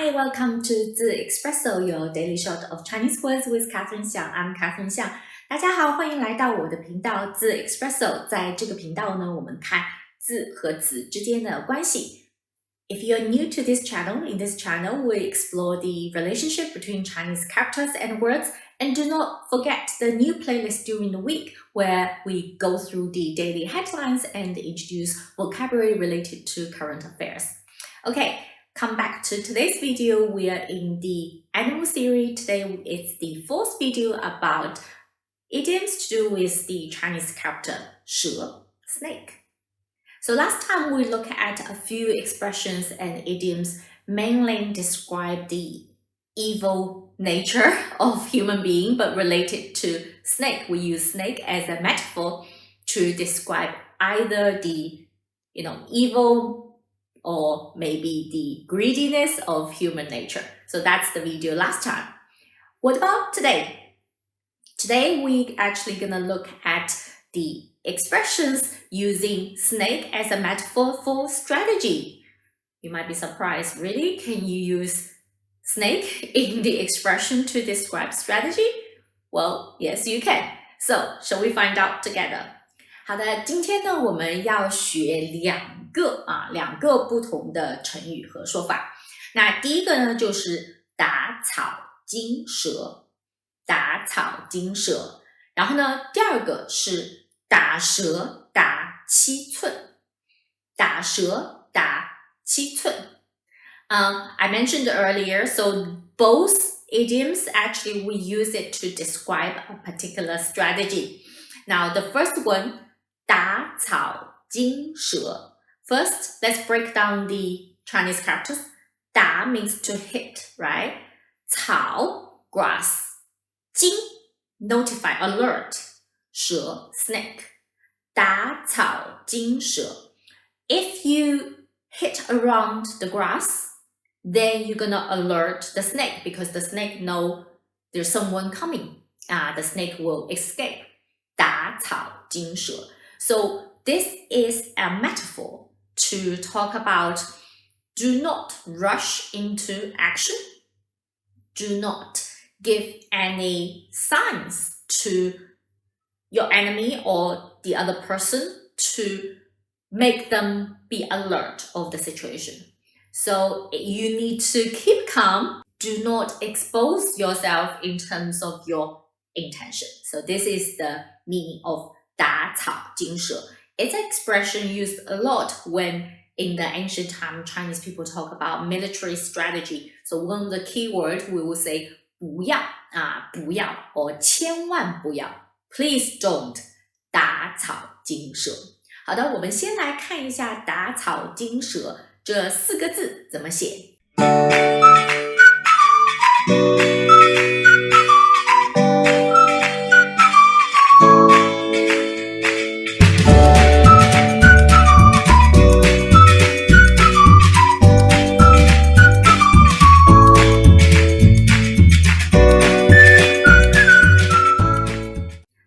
Hi, welcome to the Espresso, your daily shot of Chinese words with Catherine Xiang. I'm Catherine Xiang. 大家好，欢迎来到我的频道字 Espresso。在这个频道呢，我们看字和词之间的关系。If you're new to this channel, in this channel we explore the relationship between Chinese characters and words, and do not forget the new playlist during the week where we go through the daily headlines and introduce vocabulary related to current affairs. Okay, come back to today's video. We are in the animal series. Today it's the fourth video about idioms to do with the Chinese character 蛇, snake. So last time we looked at a few expressions and idioms mainly describe the evil nature of human being, but related to snake. We use snake as a metaphor to describe either the evil or maybe the greediness of human nature. So that's the video last time. What about today? Today we actually gonna look at the expressions using snake as a metaphor for strategy. You might be surprised, really? Can you use snake in the expression to describe strategy? Well, yes, you can. So, shall we find out together? 好的，今天呢，我们要学两个不同的成语和说法。那第一个呢，就是打草惊蛇，打草惊蛇。然后呢，第二个是打蛇打七寸，打蛇打七寸。I mentioned earlier, so both idioms actually we use it to describe a particular strategy. Now the first one, 打草惊蛇. First, let's break down the Chinese characters. 打 means to hit, right? 草 grass, 惊 notify, alert, 蛇 snake. 打草惊蛇. If you hit around the grass, then you're gonna alert the snake because the snake know there's someone coming. The snake will escape. 打草惊蛇. So this is a metaphor to talk about do not rush into action. Do not give any signs to your enemy or the other person to make them be alert of the situation. So you need to keep calm. Do not expose yourself in terms of your intention. So this is the meaning of 打草惊蛇. It's an expression used a lot when in the ancient time Chinese people talk about military strategy. So one of the key words we will say 不要, 不要 or 千万不要. Please don't 打草惊蛇. 好的，我们先来看一下打草惊蛇这四个字怎么写。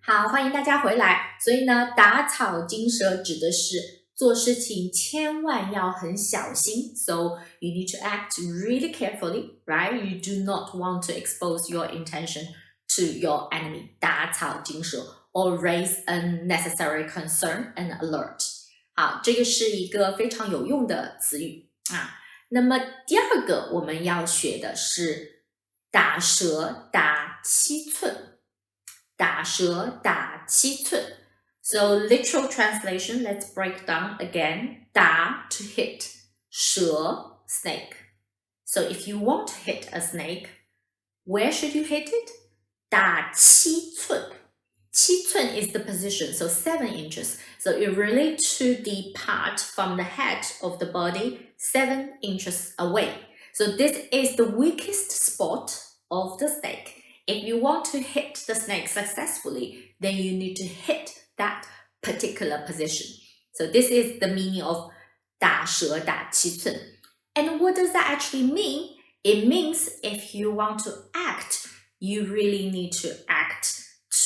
好，欢迎大家回来。所以呢，打草惊蛇指的是做事情千万要很小心。So you need to act really carefully, right? You do not want to expose your intention to your enemy. 打草惊蛇 or raise unnecessary concern and alert. 好，这个是一个非常有用的词语啊。那么第二个我们要学的是打蛇打七寸。打蛇打七寸. So literal translation, let's break down again. 打 to hit, 蛇 snake. So if you want to hit a snake, where should you hit it? 打七寸. 七寸 is the position, so 7 inches. So it relates to the part from the head of the body 7 inches away. So this is the weakest spot of the snake. If you want to hit the snake successfully, then you need to hit that particular position. So this is the meaning of 打蛇打七寸. And what does that actually mean? It means if you want to act, you really need to act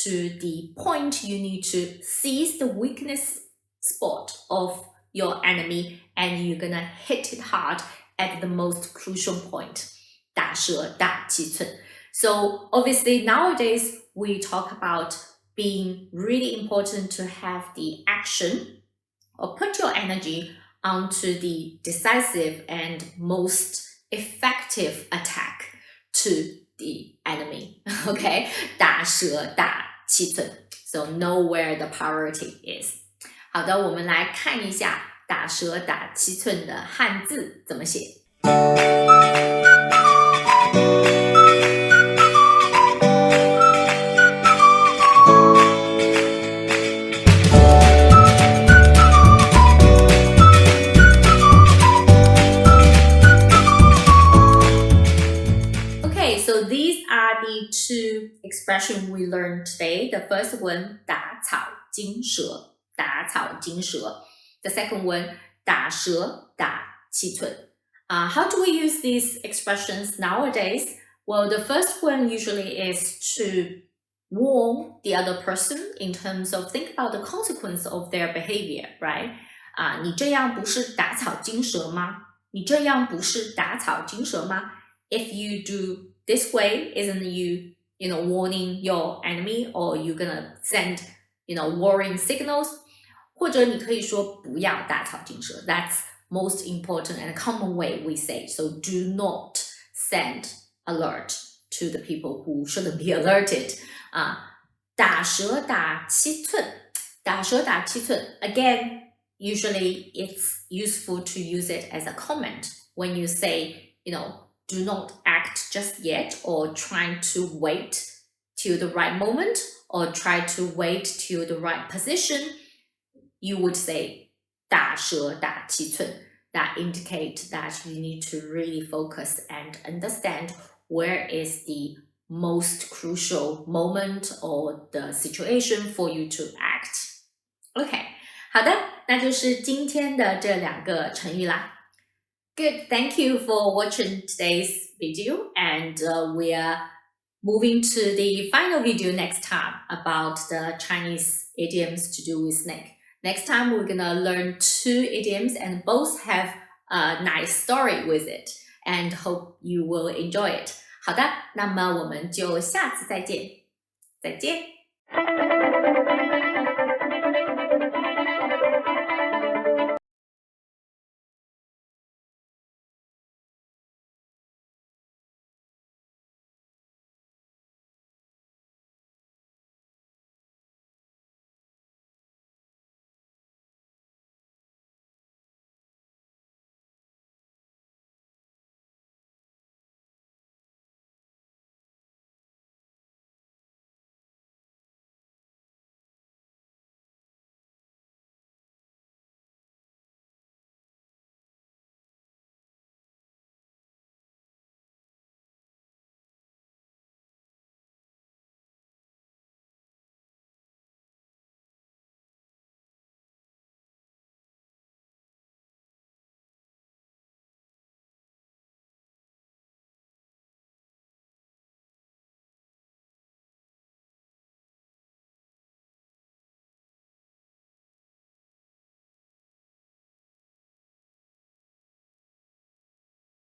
to the point. You need to seize the weakness spot of your enemy and you're gonna hit it hard at the most crucial point. 打蛇打七寸。So obviously nowadays we talk about being really important to have the action or put your energy onto the decisive and most effective attack to the enemy. Okay, 打蛇打七寸。So know where the priority is. 好的，我们来看一下打蛇打七寸的汉字怎么写。So these are the two expressions we learned today. The first one, 打草惊蛇，打草惊蛇。The second one, 打蛇打七寸。How do we use these expressions nowadays? Well, the first one usually is to warn the other person in terms of think about the consequence of their behavior, right? 你这样不是打草惊蛇吗？你这样不是打草惊蛇吗？ If you do this way, isn't you warning your enemy, or you're gonna send warning signals? 或者你可以说不要打草惊蛇。That's most important and common way we say. So do not send alert to the people who shouldn't be alerted. 打蛇打七寸，打蛇打七寸。Again, usually it's useful to use it as a comment when you say, do not act just yet, or trying to wait till the right moment, or try to wait till the right position. You would say 打蛇打七寸. That indicates that you need to really focus and understand where is the most crucial moment or the situation for you to act. OK, 好的，那就是今天的这两个成语啦。Good, thank you for watching today's video, and we are moving to the final video next time about the Chinese idioms to do with snake. Next time we're gonna learn 2 idioms and both have a nice story with it, and hope you will enjoy it. 好的，那么我们就下次再见，再见。